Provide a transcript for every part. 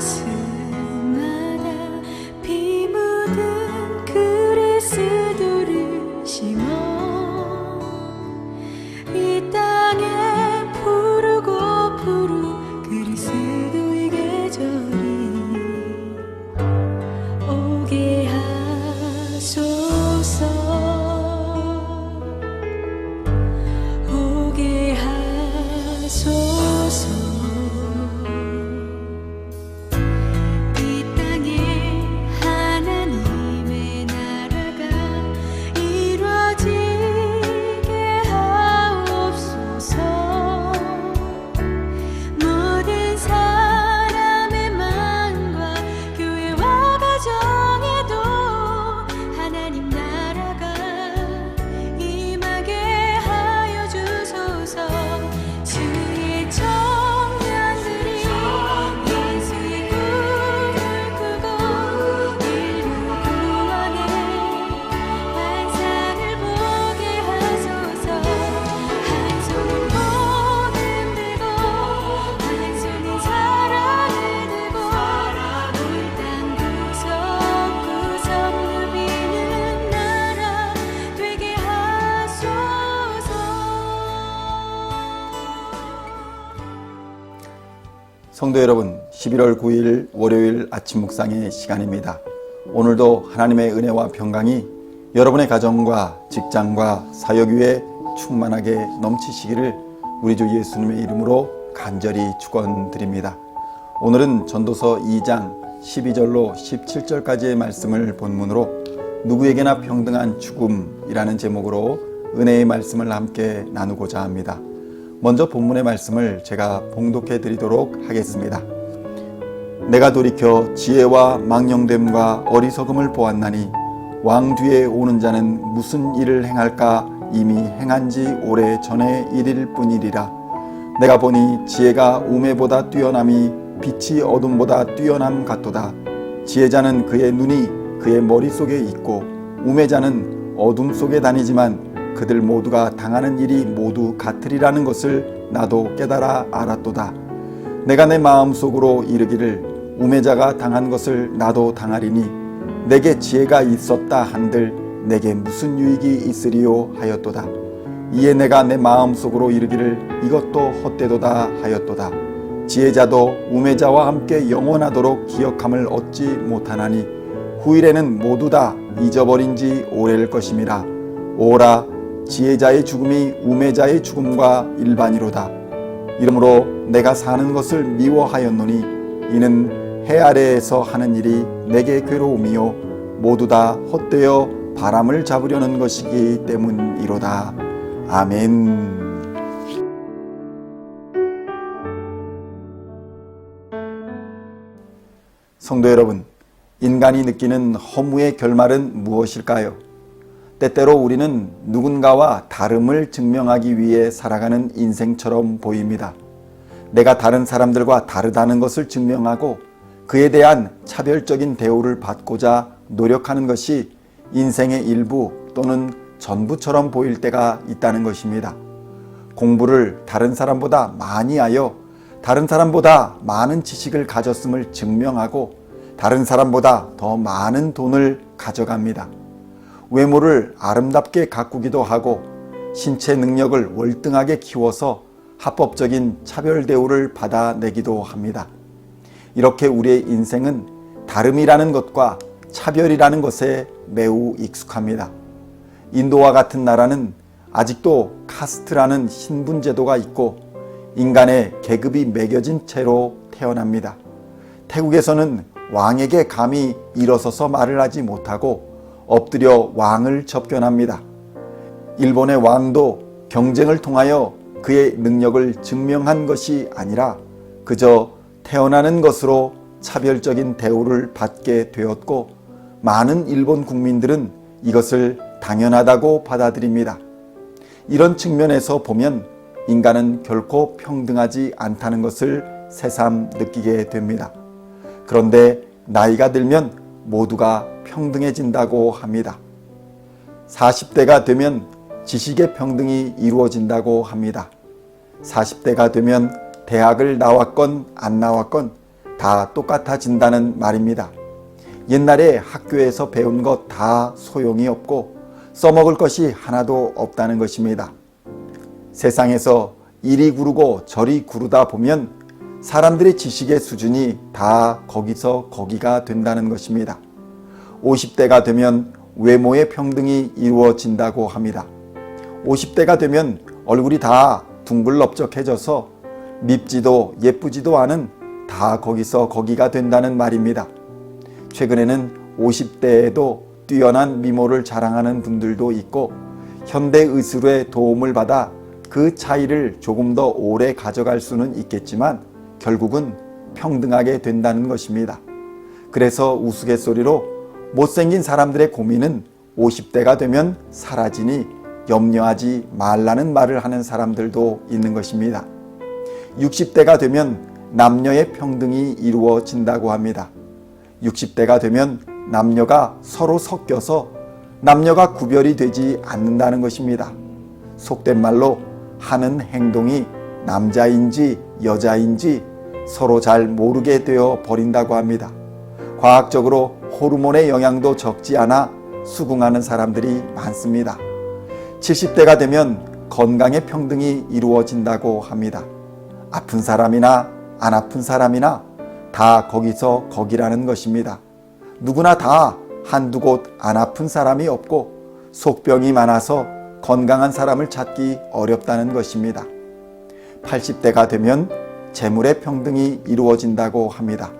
가슴마다 피 묻은 그리스도를 심어 이 땅에 푸르고 푸른 그리스도의 계절이 오게 하소서. 오게 하소서. 이 땅에 하나님의 나라가 이루어지게 하옵소서. 모든 사람의 마음과 교회와 가정에도 하나님 나라가 임하게 하여 주소서. 주의 청년들이 예수의 꿈을 꾸고 일부 구원의 환상을 보게 하소서. 한 손은 복음 들고 한 손은 사랑을 들고 이 땅 구석구석 누비는 나라 되게 하소서. 성도 여러분, 11월 9일 월요일 아침 묵상의 시간입니다. 오늘도 하나님의 은혜와 평강이 여러분의 가정과 직장과 사역 위에 충만하게 넘치시기를 우리 주 예수님의 이름으로 간절히 축원드립니다. 오늘은 전도서 2장 12절로 17절까지의 말씀을 본문으로 누구에게나 평등한 죽음이라는 제목으로 은혜의 말씀을 함께 나누고자 합니다. 먼저 본문의 말씀을 제가 봉독해 드리도록 하겠습니다. 내가 돌이켜 지혜와 망령됨과 어리석음을 보았나니 왕 뒤에 오는 자는 무슨 일을 행할까 이미 행한 지 오래 전의 일일 뿐이리라. 내가 보니 지혜가 우매보다 뛰어남이 빛이 어둠보다 뛰어남 같도다. 지혜자는 그의 눈이 그의 머릿속에 있고 우매자는 어둠 속에 다니지만 그들 모두가 당하는 일이 모두 같으리라는 것을 나도 깨달아 알았도다. 내가 내 마음속으로 이르기를 우매자가 당한 것을 나도 당하리니 내게 지혜가 있었다 한들 내게 무슨 유익이 있으리요 하였도다. 이에 내가 내 마음속으로 이르기를 이것도 헛되도다 하였도다. 지혜자도 우매자와 함께 영원하도록 기억함을 얻지 못하나니 후일에는 모두 다 잊어버린 지 오래일 것임이라. 오라, 지혜자의 죽음이 우매자의 죽음과 일반이로다. 이러므로 내가 사는 것을 미워하였노니 이는 해 아래에서 하는 일이 내게 괴로움이요 모두 다 헛되어 바람을 잡으려는 것이기 때문이로다. 아멘. 성도 여러분, 인간이 느끼는 허무의 결말은 무엇일까요? 때때로 우리는 누군가와 다름을 증명하기 위해 살아가는 인생처럼 보입니다. 내가 다른 사람들과 다르다는 것을 증명하고 그에 대한 차별적인 대우를 받고자 노력하는 것이 인생의 일부 또는 전부처럼 보일 때가 있다는 것입니다. 공부를 다른 사람보다 많이 하여 다른 사람보다 많은 지식을 가졌음을 증명하고 다른 사람보다 더 많은 돈을 가져갑니다. 외모를 아름답게 가꾸기도 하고 신체 능력을 월등하게 키워서 합법적인 차별 대우를 받아내기도 합니다. 이렇게 우리의 인생은 다름이라는 것과 차별이라는 것에 매우 익숙합니다. 인도와 같은 나라는 아직도 카스트라는 신분제도가 있고 인간의 계급이 매겨진 채로 태어납니다. 태국에서는 왕에게 감히 일어서서 말을 하지 못하고 엎드려 왕을 접견합니다. 일본의 왕도 경쟁을 통하여 그의 능력을 증명한 것이 아니라 그저 태어나는 것으로 차별적인 대우를 받게 되었고 많은 일본 국민들은 이것을 당연하다고 받아들입니다. 이런 측면에서 보면 인간은 결코 평등하지 않다는 것을 새삼 느끼게 됩니다. 그런데 나이가 들면 모두가 평등해진다고 합니다. 40대가 되면 지식의 평등이 이루어진다고 합니다. 40대가 되면 대학을 나왔건 안 나왔건 다 똑같아진다는 말입니다. 옛날에 학교에서 배운 것 다 소용이 없고 써먹을 것이 하나도 없다는 것입니다. 세상에서 이리 구르고 저리 구르다 보면 사람들의 지식의 수준이 다 거기서 거기가 된다는 것입니다. 50대가 되면 외모의 평등이 이루어진다고 합니다. 50대가 되면 얼굴이 다 둥글럽적해져서 밉지도 예쁘지도 않은 다 거기서 거기가 된다는 말입니다. 최근에는 50대에도 뛰어난 미모를 자랑하는 분들도 있고 현대의술의 도움을 받아 그 차이를 조금 더 오래 가져갈 수는 있겠지만 결국은 평등하게 된다는 것입니다. 그래서 우스갯소리로 못생긴 사람들의 고민은 50대가 되면 사라지니 염려하지 말라는 말을 하는 사람들도 있는 것입니다. 60대가 되면 남녀의 평등이 이루어진다고 합니다. 60대가 되면 남녀가 서로 섞여서 남녀가 구별이 되지 않는다는 것입니다. 속된 말로 하는 행동이 남자인지 여자인지 서로 잘 모르게 되어 버린다고 합니다. 과학적으로 호르몬의 영향도 적지 않아 수긍하는 사람들이 많습니다. 70대가 되면 건강의 평등이 이루어진다고 합니다. 아픈 사람이나 안 아픈 사람이나 다 거기서 거기라는 것입니다. 누구나 다 한두 곳 안 아픈 사람이 없고 속병이 많아서 건강한 사람을 찾기 어렵다는 것입니다. 80대가 되면 재물의 평등이 이루어진다고 합니다.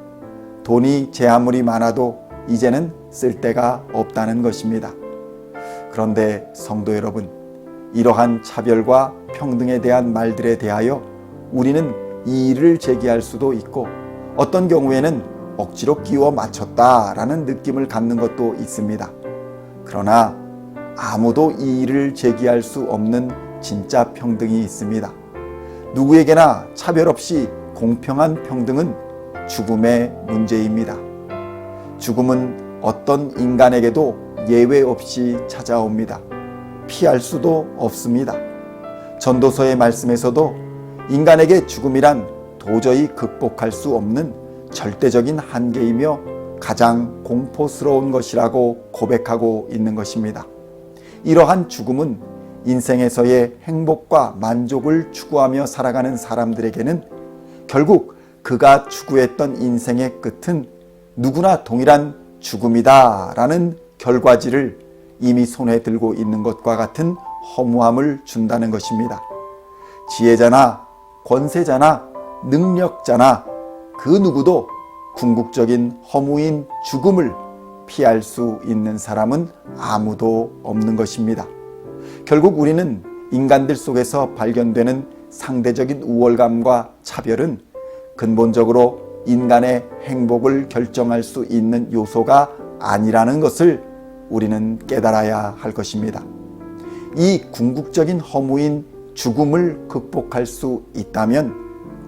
돈이 제 아무리 많아도 이제는 쓸 데가 없다는 것입니다. 그런데 성도 여러분, 이러한 차별과 평등에 대한 말들에 대하여 우리는 이의를 제기할 수도 있고 어떤 경우에는 억지로 끼워 맞췄다라는 느낌을 갖는 것도 있습니다. 그러나 아무도 이의를 제기할 수 없는 진짜 평등이 있습니다. 누구에게나 차별 없이 공평한 평등은 죽음의 문제입니다. 죽음은 어떤 인간에게도 예외 없이 찾아옵니다. 피할 수도 없습니다. 전도서의 말씀에서도 인간에게 죽음이란 도저히 극복할 수 없는 절대적인 한계이며 가장 공포스러운 것이라고 고백하고 있는 것입니다. 이러한 죽음은 인생에서의 행복과 만족을 추구하며 살아가는 사람들에게는 결국 그가 추구했던 인생의 끝은 누구나 동일한 죽음이다라는 결과지를 이미 손에 들고 있는 것과 같은 허무함을 준다는 것입니다. 지혜자나 권세자나 능력자나 그 누구도 궁극적인 허무인 죽음을 피할 수 있는 사람은 아무도 없는 것입니다. 결국 우리는 인간들 속에서 발견되는 상대적인 우월감과 차별은 근본적으로 인간의 행복을 결정할 수 있는 요소가 아니라는 것을 우리는 깨달아야 할 것입니다. 이 궁극적인 허무인 죽음을 극복할 수 있다면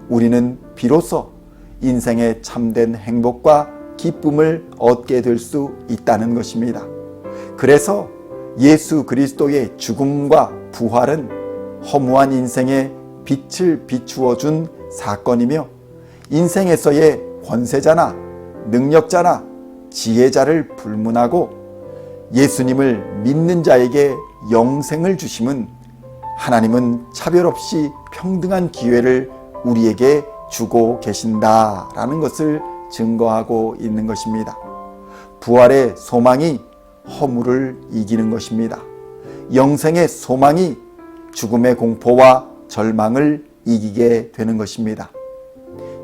우리는 비로소 인생의 참된 행복과 기쁨을 얻게 될 수 있다는 것입니다. 그래서 예수 그리스도의 죽음과 부활은 허무한 인생의 빛을 비추어 준 사건이며 인생에서의 권세자나 능력자나 지혜자를 불문하고 예수님을 믿는 자에게 영생을 주심은 하나님은 차별 없이 평등한 기회를 우리에게 주고 계신다라는 것을 증거하고 있는 것입니다. 부활의 소망이 허물을 이기는 것입니다. 영생의 소망이 죽음의 공포와 절망을 이기게 되는 것입니다.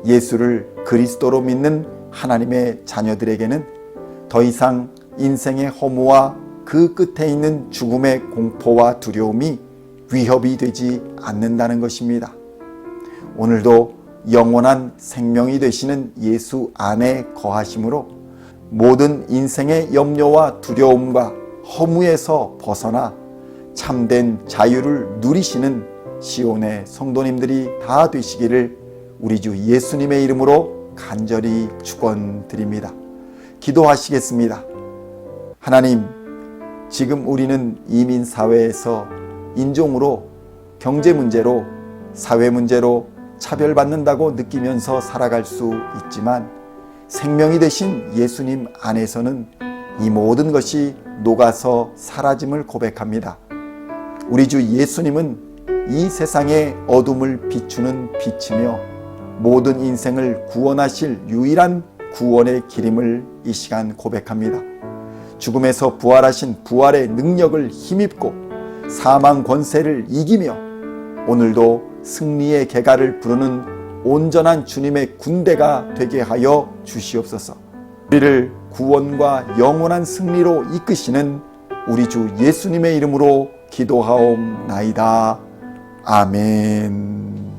예수를 그리스도로 믿는 하나님의 자녀들에게는 더 이상 인생의 허무와 그 끝에 있는 죽음의 공포와 두려움이 위협이 되지 않는다는 것입니다. 오늘도 영원한 생명이 되시는 예수 안에 거하심으로 모든 인생의 염려와 두려움과 허무에서 벗어나 참된 자유를 누리시는 시온의 성도님들이 다 되시기를 우리 주 예수님의 이름으로 간절히 축원드립니다. 기도하시겠습니다. 하나님, 지금 우리는 이민 사회에서 인종으로, 경제 문제로, 사회 문제로 차별받는다고 느끼면서 살아갈 수 있지만 생명이 되신 예수님 안에서는 이 모든 것이 녹아서 사라짐을 고백합니다. 우리 주 예수님은 이 세상의 어둠을 비추는 빛이며 모든 인생을 구원하실 유일한 구원의 길임을 이 시간 고백합니다. 죽음에서 부활하신 부활의 능력을 힘입고 사망 권세를 이기며 오늘도 승리의 개가를 부르는 온전한 주님의 군대가 되게 하여 주시옵소서. 우리를 구원과 영원한 승리로 이끄시는 우리 주 예수님의 이름으로 기도하옵나이다. 아멘.